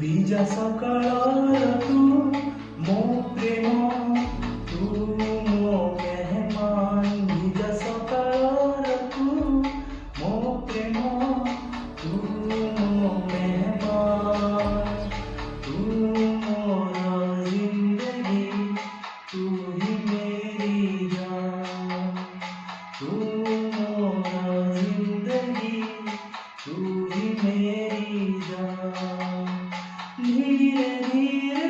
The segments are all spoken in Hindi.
बीजा सकाळर तू मो प्रेम तू मो मेहमान बीजा सकाळर तू मो प्रेम तू मो मेहमान तू मोर जिंदगी तू ही मेरी जान तू मोर जिंदगी तू ही मेरी जान धीरे धीरे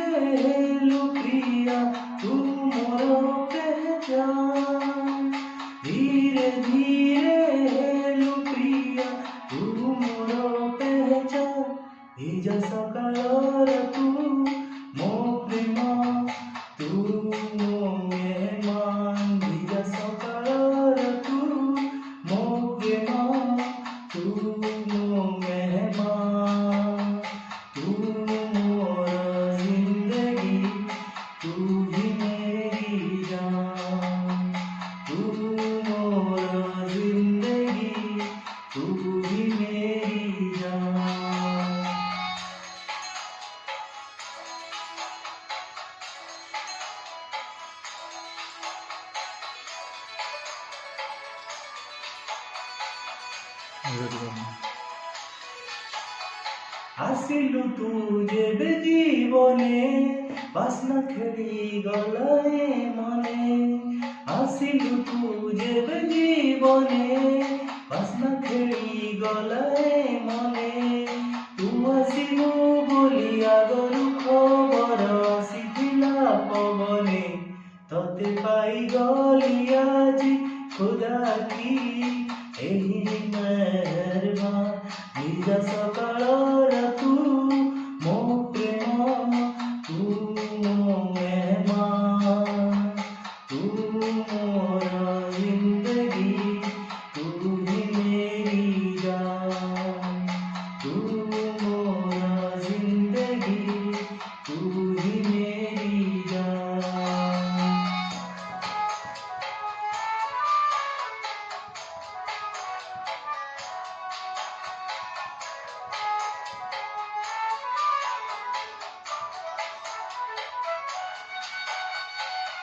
लो प्रिया तू मोर पहचान धीरे धीरे लो प्रिया तू मोर पहचान बीजा सकाळर तू मो प्रेम तू मो मेहमान बीजा सकाळर तू मो प्रेम तू मो मेहमान तू मोर जिंदगी तू ही मेरी जान तू मोर जिंदगी तू ही मेरी जान आसिलु तुझे जीवने बासना खेली गलाए मने आसिलु तुझे जीवने बासना खेली गलाए मने तू आसिलु बोली आगरु खबर आसिथिला पवने तते पाई गली आजी खुदा की एही मेहरबान बीजा सकाळर तू मो प्रेम तू मो मेहमान तू मोर जिंदगी तू ही मेरी जान तू मोर जिंदगी तू ही मेरी जान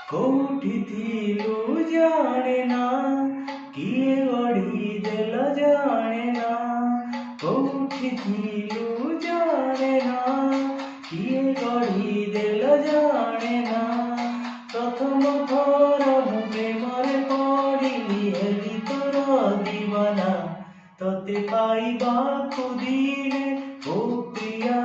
कोठी थिलु जाने ना किए गढ़ी देल जाने ना कोठी थिलु जाने ना किए गढ़ी देल जाने ना प्रथम थर मु प्रेमरे पड़िली हेली तोर दीवाना तते पाइबाकु दिने ओ प्रिया